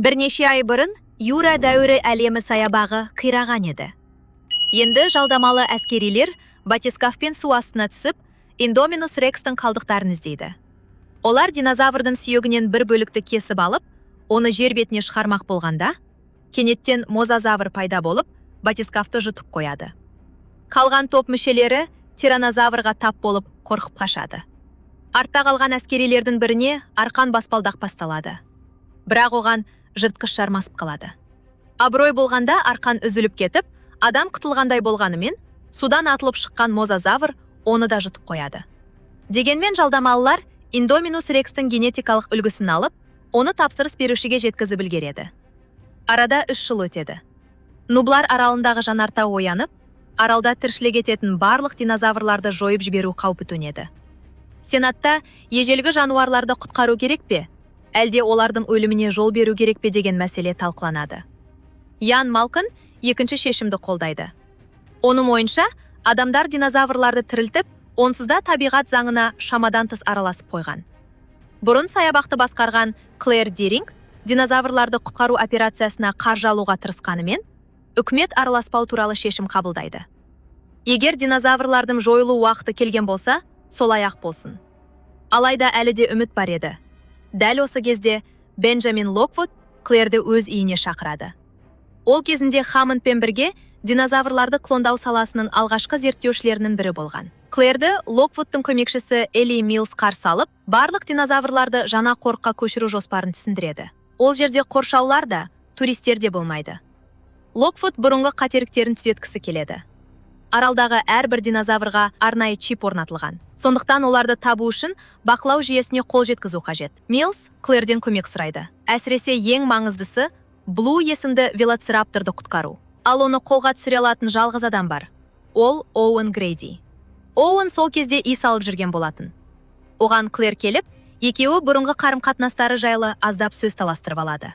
Бірнеше ай бұрын Юра дәуірі әлемі саябағы қираған еді. Енді жалдамалы әскерилер батискафпен су астына түсіп, Индоминус Рекстің қалдықтарын іздейді. Олар динозаврдың сүйегінен бір бөлікті кесіп алып, оны жер бетіне шығармақ болғанда, кенеттен мозазавр пайда болып, батискафты жұтып қояды. Қалған топ мүшелері тиранозаврға тап болып қорқып қашады. Артта қалған әскерилердің біріне арқан баспалдақ басталады. Бірақ оған жыртқыш жармасып қалады. Абырой болғанда арқан үзіліп кетіп, адам құтылғандай болғанымен, судан атылып шыққан мозазавр оны да жұтып қояды. Дегенмен жалдамалылар Индоминус Рекстің генетикалық үлгісін алып, оны тапсырыс берушіге жеткізіп үлгереді. Арада 3 жыл өтеді. Нублар аралындағы жанартау оянып, аралда тіршілік ететін барлық динозаврларды жойып жіберу қаупі төнеді. Сенатта ежелгі жануарларды құтқару керек пе? Әлде олардың өліміне жол беру керек пе деген мәселе талқыланады. Ян Малкин екінші шешімді қолдайды. Оның ойынша, адамдар динозаврларды тірілтіп, онсызда табиғат заңына шамадан тыс араласып қойған. Бұрын саябақты басқарған Клэр Деринг динозаврларды құтқару операциясына қаржы алуға тырысқанымен, үкімет араласпау туралы шешім қабылдайды. Егер динозаврлардың жойылу уақыты келген болса, солай ақ болсын. Алайда әлі де үміт бар еді. Дәл осы кезде Бенджамин Локвуд Клэрді өз үйіне шақырады. Ол кезінде Хаммондпен бірге динозаврларды клондау саласының алғашқы зерттеушілерінің бірі болған. Клэрді Локвудтың көмекшісі Эли Милс қарсы алып, барлық динозаврларды жаңа қорыққа көшіру жоспарын түсіндіреді. Ол жерде қоршаулар да, туристер де болмайды. Локвуд бұрынғы қателіктерін түзеткісі келеді. Аралдағы әрбір динозаврға арнайы чип орнатылған. Сондықтан оларды табу үшін бақылау жүйесіне қол жеткізу қажет. Милс Клэрден көмек сұрайды. Әсіресе ең маңыздысы Блу есімді велоцирапторды құтқару. Ал оны қолға түсіре алатын жалғыз адам бар. Ол Оуэн Грейди. Оуэн сол кезде үй салып жүрген болатын. Оған Клэр келіп, екеуі бұрынғы қарым-қатынастары жайлы аздап сөз таластырып алады.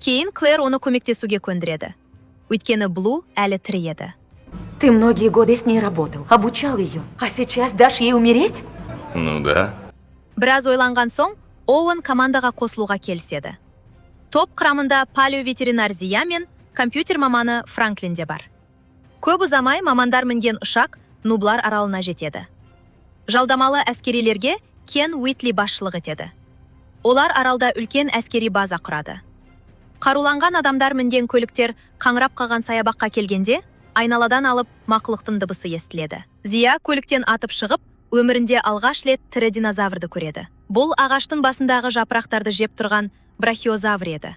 Кейін Клэр оны көмектесуге көндіреді. Өйткені Блу әлі тірі еді. Ты многие годы с ней работал, обучал ее, а сейчас дашь ей умереть? Ну да. Біраз ойланған соң, Оуэн командаға қосылуға келіседі. Топ құрамында палеоветеринар Зия мен компьютер маманы Франклин де бар. Көп ұзамай мамандар мінген ұшақ Нублар аралына жетеді. Жалдамалы әскерилерге Кен Уитли басшылық етеді. Олар аралда үлкен әскери база құрады. Қаруланған адамдар мінген көліктер қаңырап қалған саябаққа келгенде, айналадан алып мақұлықтың дыбысы естіледі. Зия көліктен атып шығып, өмірінде алғаш рет тірі динозаврды көреді. Бұл ағаштың басындағы жапырақтарды жеп тұрған брахиозавр еді.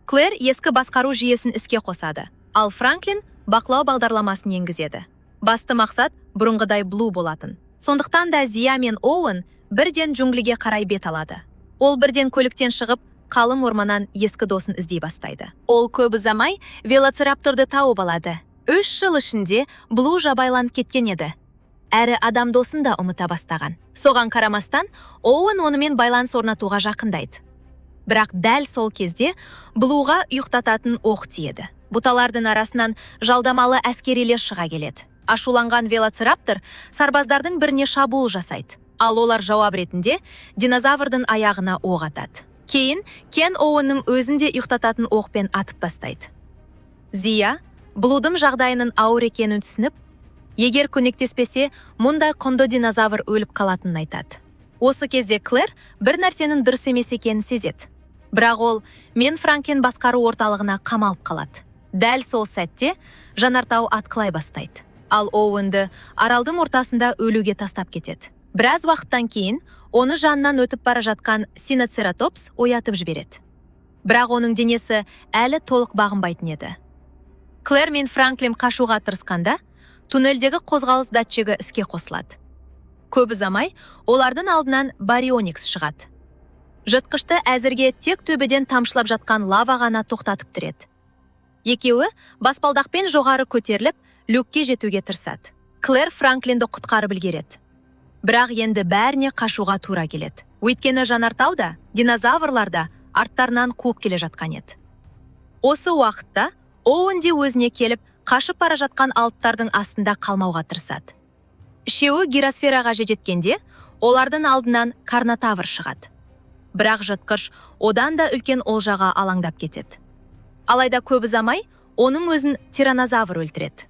Клэр ескі басқару жүйесін іске қосады, ал Франклин бақылау бағдарламасын енгізеді. Басты мақсат бұрынғыдай Блу болатын. Сондықтан да Зия мен Оуэн бірден джунглиге қарай бет алады. Ол бірден көліктен шығып, қалың орманнан ескі досын іздей бастайды. Ол көп ұзамай велоцирапторды тауып алады. 3 жыл ішінде Блу жабайланып кеткен еді. Әрі адам досын да ұмыта бастаған. Соған қарамастан, Оуэн онымен байланыс орнатуға жақындайды. Бірақ дәл сол кезде Блуға ұйықтататын оқ тиеді. Бұталардың арасынан жалдамалы әскерилер шыға келеді. Ашуланған велоцираптор сарбаздардың біріне шабуыл жасайды. Ал олар жауап ретінде динозаврдың аяғына оқ атады. Кейін Кен Оуэннің өзінде ұйықтататын оқпен атып тастайды. Зия Блудың жағдайының ауыр екенін түсініп, егер көмектеспесе, мұндай құнды динозавр өліп қалатынын айтады. Осы кезде Клэр бір нәрсенің дұрыс емес екенін сезеді. Бірақ ол мен Франклин басқару орталығына қамалып қалады. Дәл сол сәтте жанартау атқылай бастайды. Ал Оуэнді аралдың ортасында өлуге тастап кетеді. Біраз уақыттан кейін оны жанынан өтіп бара жатқан синоцератопс оятып жібереді. Бірақ оның денесі әлі толық бағынбайтын еді. Клэр мен Франклин қашуға тырысқанда, туннельдегі қозғалыс датчигі іске қосылады. Көп ұзамай олардың алдынан барионикс шығады. Жыртқышты әзірге тек төбеден тамшылап жатқан лава ғана тоқтатып тұреді. Екеуі баспалдақпен жоғары көтеріліп, люкке жетуге тырысады. Клэр Франклинді құтқарып үлгереді. Бірақ енді бәріне қашуға тура келеді. Өйткені жанартау да, динозаврлар да арттарынан қуып келе жатқан еді. Осы уақытта Оуэн де өзіне келіп, қашып бара жатқан алыптардың астында қалмауға тырысады. Үшеуі гиросфераға жеткенде, олардың алдынан карнотавр шығады. бірақ жыртқыш одан да үлкен олжаға алаңдап кетеді. Алайда көп ұзамай оның өзін тиранозавр өлтіреді.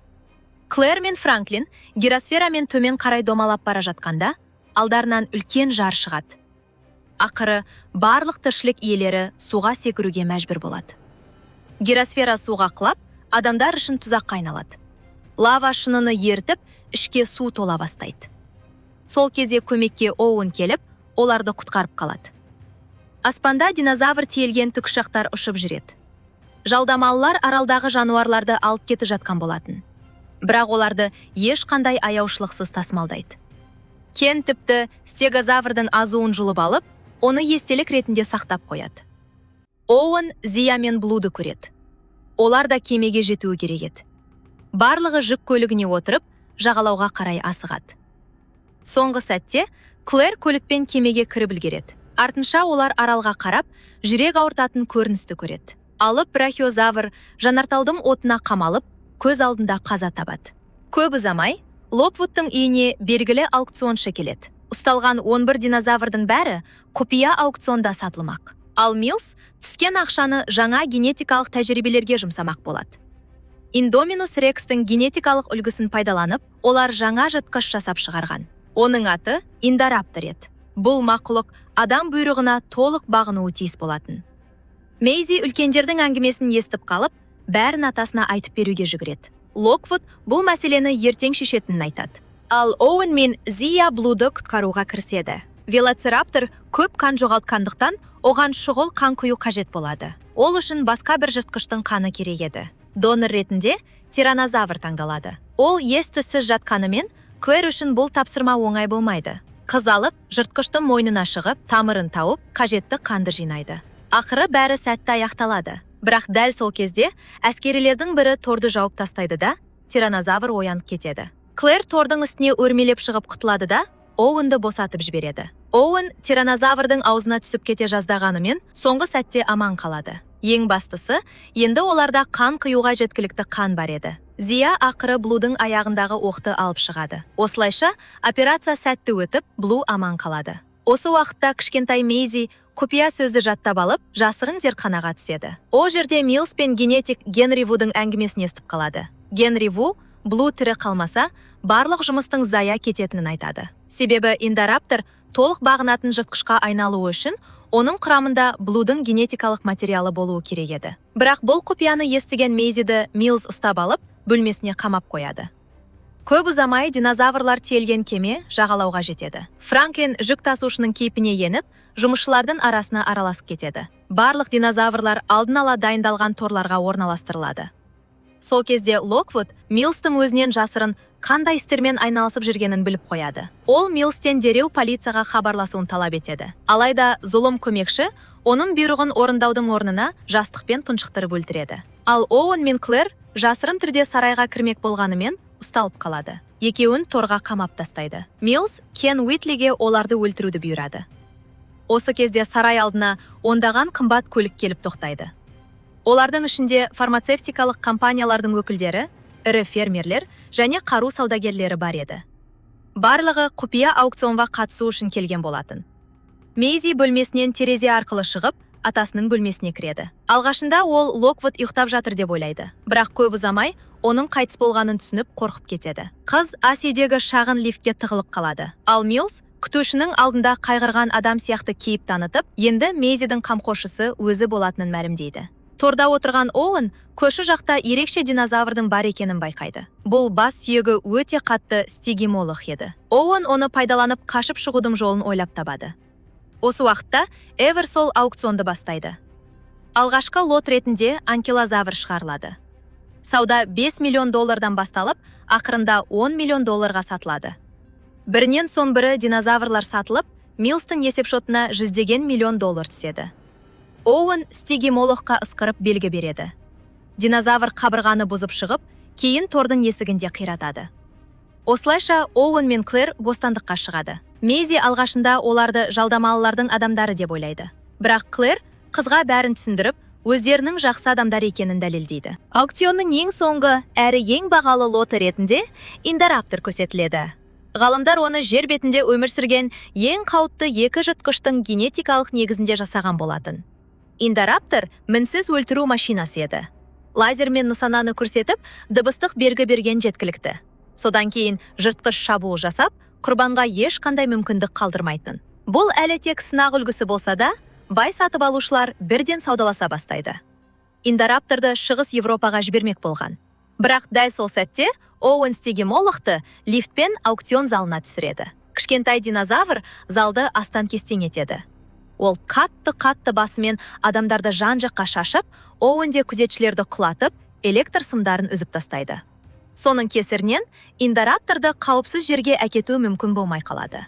Клэр мен Франклин гиросферамен төмен қарай домалап бара жатқанда, алдарынан үлкен жар шығады. Ақыры барлық тіршілік иелері суға секіруге мәжбүр болады. Гиросфера суға құлап, адамдар үшін тұзаққа айналады. Лава шыныны ертіп, ішке су тола бастайды. Сол кезде көмекке Оуэн келіп, оларды құтқарып қалады. Аспанда динозавр тиелген тікұшақтар ұшып жүреді. Жалдамалылар аралдағы жануарларды алып кетіп жатқан болатын. Бірақ оларды ешқандай аяушылықсыз тасымалдайды. Кен тіпті стегозаврдың азуын жұлып алып, оны естелік ретінде сақтап қояды. Оуэн Зия мен Блуды көреді. Олар да кемеге жетуі керек еді. Барлығы жүк көлігіне отырып, жағалауға қарай асығады. Соңғы сәтте Клэр көлікпен кемеге кіріп үлгереді. Артынша олар аралға қарап, жүрек ауыртатын көріністі көреді. Алып брахиозавр жанарталдың отына қамалып, көз алдында қаза табады. Көп ұзамай, Локвудтың үйіне белгілі аукционшы келеді. Ұсталған 11 динозаврдың бәрі құпия аукционда сатылмақ. Ал Милс түскен ақшаны жаңа генетикалық тәжірибелерге жұмсамақ болады. Индоминус рекстің генетикалық үлгісін пайдаланып, олар жаңа жыртқыш жасап шығарған. Оның аты Индораптор еді. Бұл мақұлық адам бұйрығына толық бағынуы тиіс болатын. Мейзи үлкендердің әңгімесін естіп қалып, бәрін атасына айтып беруге жүгіреді. Локвуд бұл мәселені ертең шешетінін айтады. Ал Оуэн мен Зия Блуды құтқаруға кіріседі. Велоцираптор көп қан жоғалтқандықтан, оған шұғыл қан құю қажет болады. Ол үшін басқа бір жыртқыштың қаны керек еді. Донор ретінде тиранозавр таңдалады. Ол ес-түссіз жатқанымен, Клэр үшін бұл тапсырма оңай болмайды. Қыз алып, жыртқыштың мойнына шығып, тамырын тауып, қажетті қанды жинайды. Ақыры бәрі сәтті аяқталады. Бірақ дәл сол кезде әскерилердің бірі торды жауып тастайды да, тиранозавр оянып кетеді. Клэр тордың үстіне өрмелеп шығып құтылады да, Оуэнді босатып жібереді. Оуэн тиранозаврдың аузына түсіп кете жаздағанымен, соңғы сәтте аман қалады. Ең бастысы, енді оларда қан құюға жеткілікті қан бар еді. Зия ақыры Блудың аяғындағы оқты алып шығады. Осылайша, операция сәтті өтіп, Блу аман қалады. Осы уақытта кішкентай Мейзи құпия сөзді жаттап алып, жасырын зертханаға түседі. Ол жерде Милс пен генетик Генри Вудың әңгімесін естіп қалады. Генри Ву, Блу тірі қалмаса, барлық жұмыстың зая кететінін айтады. Себебі Индораптор толық бағынатын жыртқышқа айналуы үшін, оның құрамында Блудың генетикалық материалы болуы керек еді. Бірақ бұл құпияны естіген Мейзиді Милс ұстап алып, бөлмесіне қамап қояды. Көп ұзамай динозаврлар тиелген кеме жағалауға жетеді. Франклин жүк тасушының кейпіне еніп, жұмысшылардың арасына араласып кетеді. Барлық динозаврлар алдын ала дайындалған торларға орналастырылады. Сол кезде Локвуд Милстың өзінен жасырын қандай істермен айналысып жүргенін біліп қояды. Ол Милстен дереу полицияға хабарласуын талап етеді. Алайда зұлым көмекші оның бұйрығын орындаудың орнына жастықпен тұншықтырып өлтіреді. Ал Оуэн мен Клэр жасырын түрде сарайға кірмек болғанымен ұсталып қалады. Екеуін торға қамап тастайды. Милс Кен Уитлиге оларды өлтіруді бұйырады. Осы кезде сарай алдына ондаған қымбат көлік келіп тоқтайды. Олардың ішінде фармацевтикалық компаниялардың өкілдері, ірі фермерлер және қару саудагерлері бар еді. Барлығы құпия аукционға қатысу үшін келген болатын. Мейзи бөлмесінен терезе арқылы шығып, атасының бөлмесіне кіреді. Алғашында ол Локвуд ұйықтап жатыр деп ойлайды. Бірақ көп ұзамай, оның қайтыс болғанын түсініп қорқып кетеді. Қыз ас үйдегі шағын лифтке тығылып қалады. Ал Милс күтушінің алдында қайғырған адам сияқты кейіп танытып, енді Мейзидің қамқоршысы өзі болатынын мәлімдейді. Торда отырған Оуэн көрші жақта ерекше динозаврдың бар екенін байқайды. Бұл бас сүйегі өте қатты стегимолық еді. Оуэн оны пайдаланып қашып шығудың жолын ойлап табады. Осы уақытта Эверсол аукционды бастайды. Алғашқы лот ретінде анкилозавр шығарылады. Сауда $5 миллион басталып, ақырында $10 миллион сатылады. Бірінен соң бірі динозаврлар сатылып, Милстың есепшотына $100 миллион түседі. Оуэн стегимологқа ысқырып белгі береді. Динозавр қабырғаны бұзып шығып, кейін тордың есігінде қиратады. Осылайша Оуэн мен Клэр бостандыққа шығады. Мейзи алғашында оларды жалдамалылардың адамдары деп ойлайды. Бірақ Клэр қызға бәрін түсіндіріп, өздерінің жақсы адамдар екенін дәлелдейді. Аукционның ең соңғы әрі ең бағалы лоты ретінде Индораптор көрсетіледі. Ғалымдар оны жер бетінде өмір сүрген ең қауіпті екі жыртқыштың генетикалық негізінде жасаған болатын. Индораптор мінсіз өлтіру машинасы еді. Лазермен нысананы көрсетіп, дыбыстық белгі берген жеткілікті. Содан кейін жыртқыш шабуыл жасап, құрбанға ешқандай мүмкіндік қалдырмайтын. Бұл әлі тек сынақ үлгісі болса да, бай сатып алушылар бірден саудаласа бастайды. Индорапторды Шығыс Европаға жібермек болған. Бірақ дәл сол сәтте Оуэн стегемологты лифтпен аукцион залына түсіреді. Кішкентай динозавр залды астан-кестең етеді. Ол қатты басымен адамдарды жан-жаққа шашып, Оуэнде күзетшілерді құлатып, электр сымдарын үзіп тастайды. Соның кесірінен индорапторды қауіпсіз жерге әкету мүмкін болмай қалады.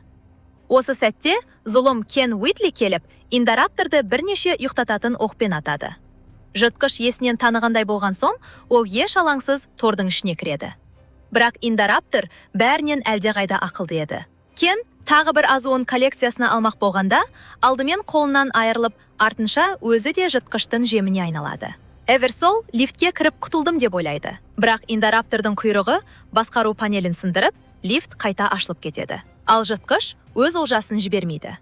Осы сәтте зұлым Кен Уитли келіп, индорапторды бірнеше ұйықтататын оқпен атады. Жыртқыш есінен танығандай болған соң, ол еш алаңсыз тордың ішіне кіреді. Бірақ индораптор бәрінен әлдеқайда ақылды еді. Кен тағы бір азуын коллекциясына алмақ болғанда, алдымен қолынан айырылып, артынша өзі де жыртқыштың жеміне айналады. Эверсол лифтке кіріп құтылдым деп ойлайды. Бірақ индораптордың құйрығы басқару панелін сындырып, лифт қайта ашылып кетеді. Ал жыртқыш өз олжасын жібермейді.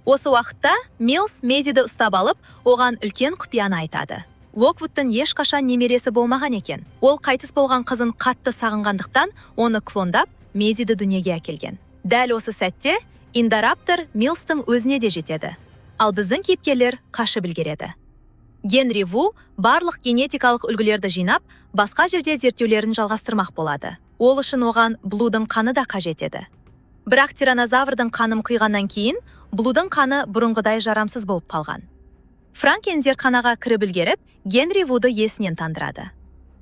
Осы уақытта Милс Мейзиді ұстап алып, оған үлкен құпияны айтады. Локвудтың ешқашан немересі болмаған екен. Ол қайтыс болған қызын қатты сағынғандықтан, оны клондап, Мейзиді дүниеге әкелген. Дәл осы сәтте индораптор Милстың өзіне де жетеді. Ал біздің кейіпкерлер қашып үлгереді. Генри Ву барлық генетикалық үлгілерді жинап, басқа жерде зерттеулерін жалғастырмақ болады. Ол үшін оған Блудың қаны да қажет еді. Бірақ тиранозаврдың қанын құйғаннан кейін, Блудың қаны бұрынғыдай жарамсыз болып қалған. Франкен зертханаға кіріп үлгеріп, Генри Вуды есінен тандырады.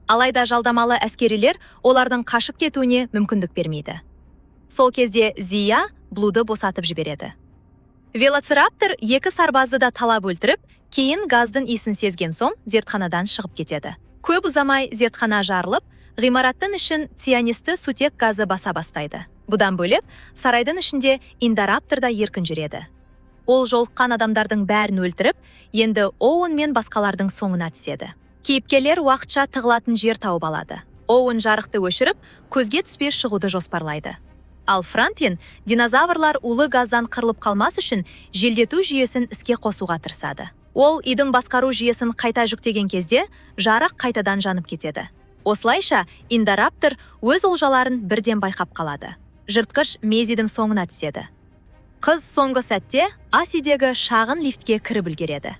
Алайда жалдамалы әскерилер олардың қашып кетуіне мүмкіндік бермейді. Сол кезде Зия Блуды босатып жібереді. Велоцираптор екі сарбазды да талап өлтіріп, кейін газдың иісін сезген соң зертханадан шығып кетеді. Көп ұзамай зертхана жарылып, ғимараттың ішін цианисті сутек газы баса бастайды. Бұдан бөліп, сарайдың ішінде индораптор да еркін жүреді. Ол жолыққан адамдардың бәрін өлтіріп, енді Оуэн мен басқалардың соңына түседі. Кейіпкерлер уақытша тығылатын жер тауып алады. Оуэн жарықты өшіріп, көзге түспей шығуды жоспарлайды. Ал Франклин динозаврлар улы газдан қырылып қалмас үшін желдету жүйесін іске қосуға тырысады. Ол идің басқару жүйесін қайта жүктеген кезде жарық қайтадан жанып кетеді. Осылайша индораптор өз олжаларын бірден байқап қалады. Жыртқыш Мейзидің соңына түседі. Қыз соңғы сәтте ас үйдегі шағын лифтке кіріп үлгереді.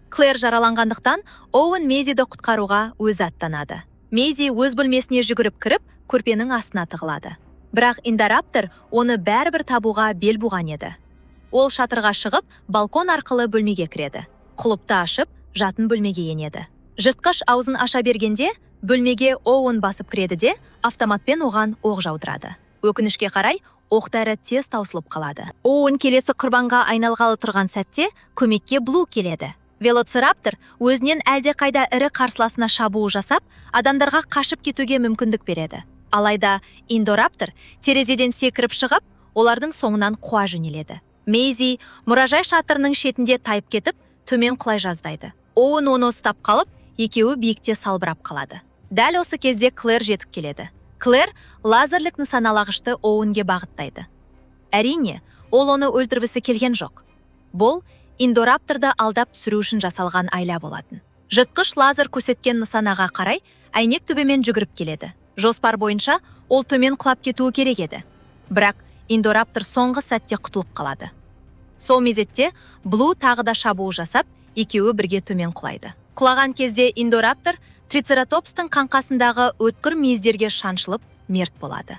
Клэр жараланғандықтан Оуэн Мейзиді құтқаруға өзі аттанады. Мейзи өз бөлмесіне жүгіріп кіріп, көрпенің астына тығылады. Бірақ индораптор оны бәрібір табуға бел буған еді. Ол шатырға шығып, балкон арқылы бөлмеге кіреді. Құлыпты ашып, жатын бөлмеге енеді. Жыртқыш аузын аша бергенде, бөлмеге Оуэн басып кіреді де, автоматпен оған оқ жаудырады. Өкінішке қарай, оқ-дәрі тез таусылып қалады. Оуэн келесі құрбанға айналғалы тұрған сәтте көмекке Блу келеді. Велоцираптор өзінен әлде қайда ірі қарсыласына шабуыл жасап, адамдарға қашып кетуге мүмкіндік береді. Алайда индораптор терезеден секіріп шығып, олардың соңынан қуа жөнеледі. Мейзи мұражай шатырының шетінде тайып кетіп, төмен құлай жаздайды. Оуэн оны ұстап қалып, екеуі биікте салбырап қалады. Дәл осы кезде Клэр жетіп келеді. Клэр лазерлік нысаналағышты Оуэнге бағыттайды. Әрине, ол оны өлтіргісі келген жоқ. Бұл индорапторды алдап түсіру үшін жасалған айла болатын. Жыртқыш лазер көрсеткен нысанаға қарай әйнек төбемен жүгіріп келеді. Жоспар бойынша ол төмен құлап кетуі керек еді. Бірақ индораптор соңғы сәтте құтылып қалады. Сол мезетте Блу тағы да шабуыл жасап, екеуі бірге төмен құлайды. Құлаған кезде индораптор трицератопстың қаңқасындағы өткір мүйіздерге шаншылып, мерт болады.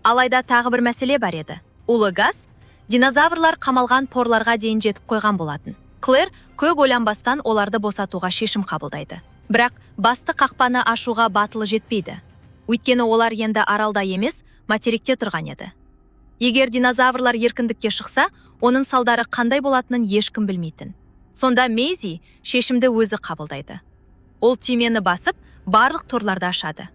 Алайда тағы бір мәселе бар еді. Улы газ динозаврлар қамалған порларға дейін жетіп қойған болатын. Клэр көп ойланбастан оларды босатуға шешім қабылдайды. Бірақ басты қақпаны ашуға батылы жетпейді. Өйткені олар енді аралда емес, материкте тұрған еді. Егер динозаврлар еркіндікке шықса, оның салдары қандай болатынын ешкім білмейтін. Сонда Мейзи шешімді өзі қабылдайды. Ол түймені басып, барлық торларды ашады.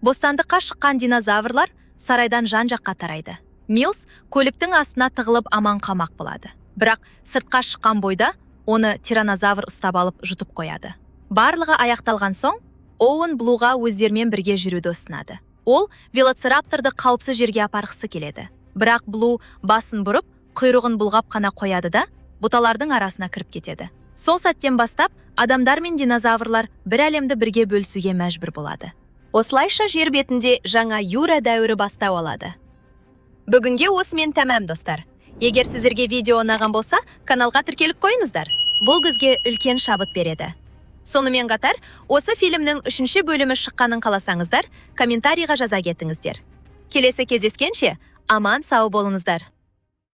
Бостандыққа шыққан динозаврлар сарайдан жан-жаққа тарайды. Милс көліктің астына тығылып аман қалмақ болады. Бірақ сыртқа шыққан бойда оны тиранозавр ұстап алып жұтып қояды. Барлығы аяқталған соң, Оуэн Блуға өздерімен бірге жүруді ұсынады. Ол велоцирапторды қауіпсіз жерге апарғысы келеді. Бірақ Блу басын бұрып, құйрығын бұлғап қана қояды да, бұталардың арасына кіріп кетеді. Сол сәттен бастап, адамдар мен динозаврлар бір әлемді бірге бөлісуге мәжбүр болады. Осылайша жер бетінде жаңа Юра дәуірі бастау алады. Бүгінге осымен тәмам достар. Егер сіздерге видео ұнаған болса, каналға тіркеліп қойыңыздар. Бұл бізге үлкен шабыт береді. Сонымен қатар, осы фильмнің 3-ші бөлімі шыққанын қаласаңыздар, комментарийға жаза кетіңіздер. Келесі кездескенше, аман сау болыңыздар.